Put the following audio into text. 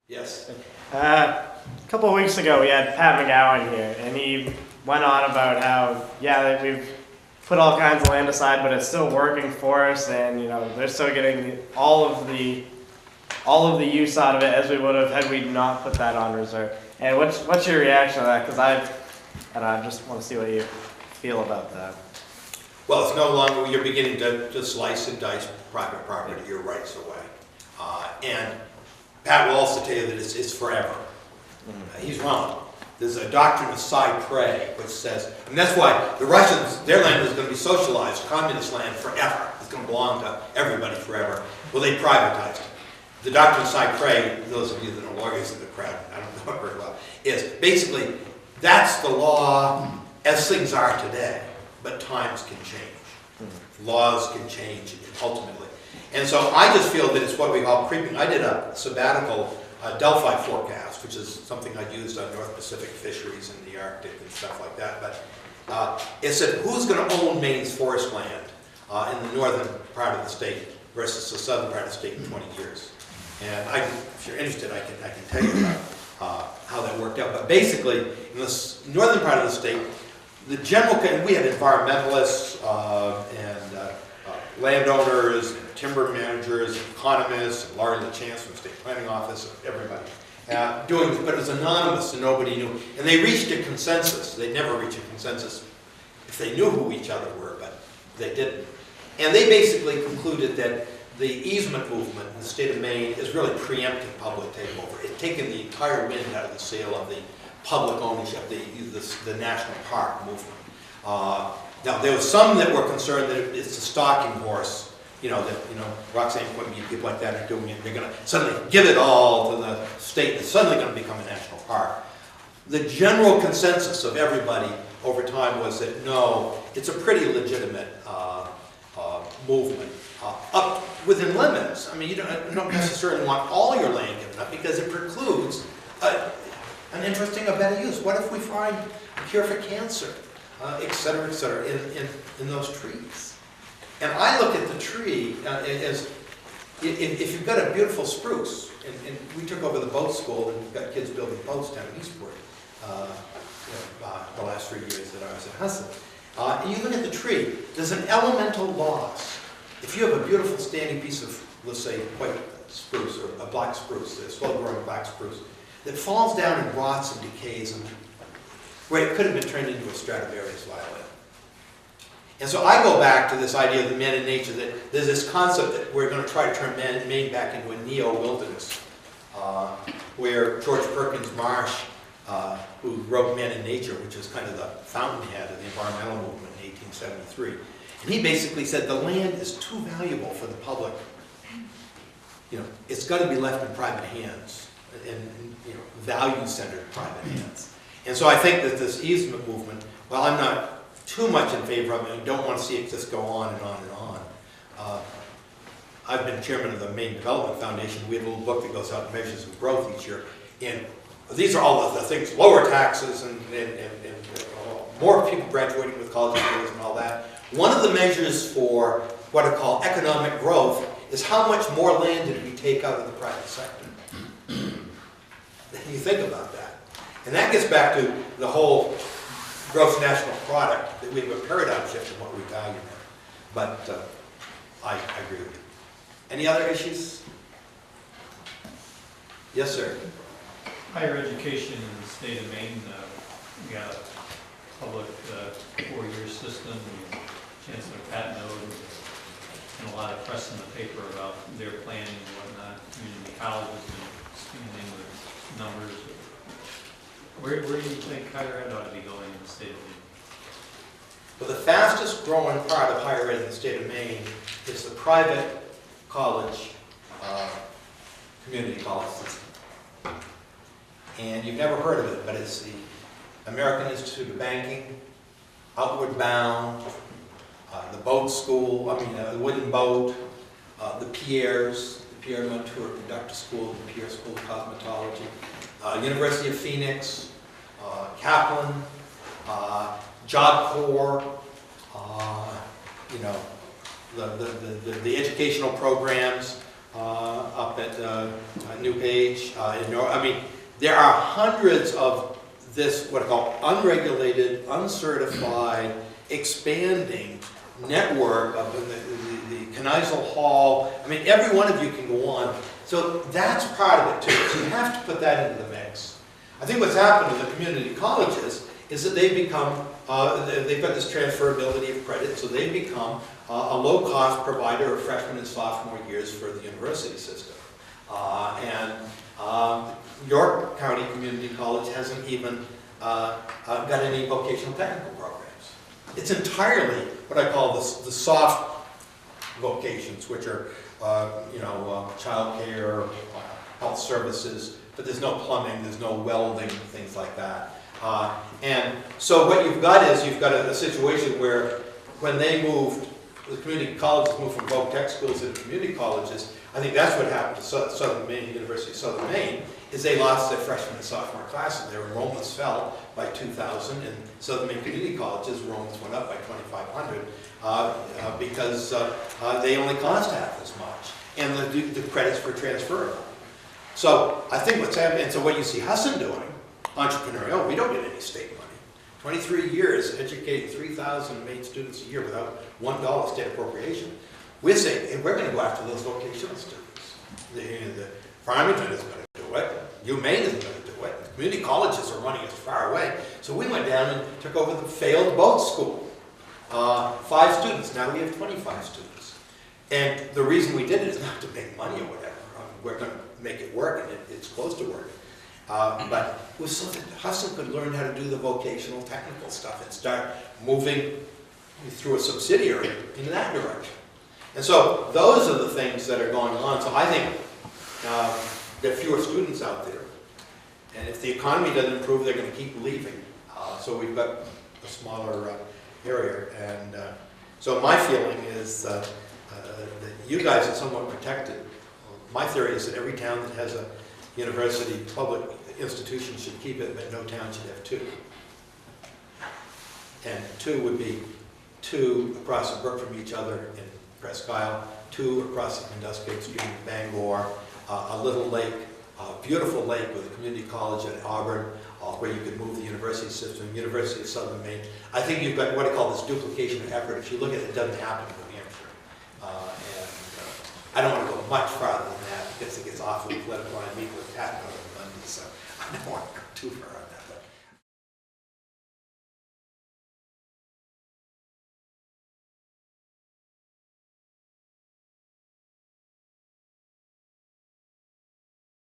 Yes. A couple of weeks ago, we had Pat McGowan here, and he went on about how, yeah, we've put all kinds of land aside, but it's still working for us, and they're still getting all of the use out of it as we would have had we not put that on reserve. And what's your reaction to that? Because I just want to see what you feel about that. Well, it's no longer, you're beginning to slice and dice private property, your rights away. And Pat will also tell you that it's forever. He's wrong. There's a doctrine of cypre, which says, and that's why the Russians, their land is going to be socialized, communist land forever. It's going to belong to everybody forever. Well, they privatized it. The doctrine of cypre, those of you that are lawyers in the crowd, I don't know it very well, is basically that's the law as things are today, but times can change. Laws can change ultimately. And so I just feel that it's what we call creeping. I did a sabbatical Delphi forecast, which is something I used on North Pacific fisheries in the Arctic and stuff like that. But it said, who's going to own Maine's forest land in the northern part of the state versus the southern part of the state in 20 years? And if you're interested, I can tell you about how that worked out. But basically, in the northern part of the state, the general, we had environmentalists and landowners, and timber managers, and economists, and Laurie LaChance from the State Planning Office, everybody doing this, but it was anonymous and nobody knew. And they reached a consensus. They'd never reach a consensus if they knew who each other were, but they didn't. And they basically concluded that the easement movement in the state of Maine is really preempting public takeover. It's taken the entire wind out of the sail of the public ownership, the national park movement. Now, there was some that were concerned that it's a stalking horse, Roxanne Quimby and people like that are doing it. They're going to suddenly give it all to the state. It's suddenly going to become a national park. The general consensus of everybody over time was that no, it's a pretty legitimate movement, up within limits. I mean, you don't necessarily want all your land given up because it precludes an interesting or better use. What if we find a cure for cancer? Et cetera, in those trees. And I look at the tree as, if you've got a beautiful spruce, and we took over the boat school, and we've got kids building boats down in Eastport the last 3 years that I was at Hudson. And you look at the tree, there's an elemental loss. If you have a beautiful standing piece of, let's say, white spruce, or a black spruce, a slow-growing black spruce, that falls down and rots and decays, and where it could have been turned into a Stradivarius violin. And so I go back to this idea of the man in nature, that there's this concept that we're going to try to turn Maine back into a neo-wilderness, where George Perkins Marsh, who wrote Man in Nature, which is kind of the fountainhead of the environmental movement in 1873, and he basically said the land is too valuable for the public. It's got to be left in private hands, and value-centered private hands. And so I think that this easement movement, while I'm not too much in favor of it, and don't want to see it just go on and on and on. I've been chairman of the Maine Development Foundation. We have a little book that goes out and measures of growth each year. And these are all the things, lower taxes and more people graduating with college degrees and all that. One of the measures for what are called economic growth is how much more land did we take out of the private sector. You think about that. And that gets back to the whole gross national product, that we have a paradigm shift in what we value now. But I agree with you. Any other issues? Yes, sir. Higher education in the state of Maine, we got a public 4-year system. Chancellor Pat Node, and a lot of press in the paper about their planning and whatnot. Community colleges and expanding the numbers. Where do you think higher ed ought to be going in the state of Maine? Well, the fastest growing part of higher ed in the state of Maine is the private college, community college system. And you've never heard of it, but it's the American Institute of Banking, Outward Bound, the boat school, the wooden boat, the Pierres, the Pierre Montour Conductor School, the Pierre School of Cosmetology, University of Phoenix, Kaplan, Job Corps, the educational programs, up at New Page. I mean, there are hundreds of this, what I call unregulated, uncertified, expanding network of the Kneisel Hall. I mean, every one of you can go on. So that's part of it too. So you have to put that into the mix. I think what's happened in the community colleges is that they've become, they've got this transferability of credit, so they've become a low-cost provider of freshman and sophomore years for the university system. York County Community College hasn't even got any vocational technical programs. It's entirely what I call the soft vocations, which are child care, health services, but there's no plumbing, there's no welding, things like that. And so what you've got is you've got a situation where when they moved, the community colleges moved from voc tech schools into community colleges. I think that's what happened to Southern Maine, University of Southern Maine, is they lost their freshman and sophomore classes. Their enrollments fell by 2,000, and Southern Maine community colleges enrollments went up by 2,500 because they only cost half as much, and the credits were transferable. So I think what's happening, and so what you see Husson doing, entrepreneurial, we don't get any state money. 23 years educating 3,000 Maine students a year without $1 state appropriation. We're saying, hey, we're going to go after those vocational students. The Farmington isn't going to do it. UMaine isn't going to do it. The community colleges are running as far away. So we went down and took over the failed boat school. 5 students, now we have 25 students. And the reason we did it is not to make money or whatever. We're going to make it work, and it's close to working. But it was so that Husson could learn how to do the vocational technical stuff and start moving through a subsidiary in that direction. And so those are the things that are going on. So I think there are fewer students out there. And if the economy doesn't improve, they're going to keep leaving. So we've got a smaller area. And so my feeling is that you guys are somewhat protected. My theory is that every town that has a university, public institution should keep it, but no town should have 2. And 2 would be 2 across the brook from each other in Presque Isle, 2 across the Kenduskeag Stream in Bangor, a little lake, a beautiful lake with a community college at Auburn, where you could move the university system, University of Southern Maine. I think you've got what I call this duplication of effort. If you look at it, it doesn't happen in New Hampshire. I don't want to go much farther than that because it gets awfully political. I meet with Pat on Monday, so I don't want to go too far on that.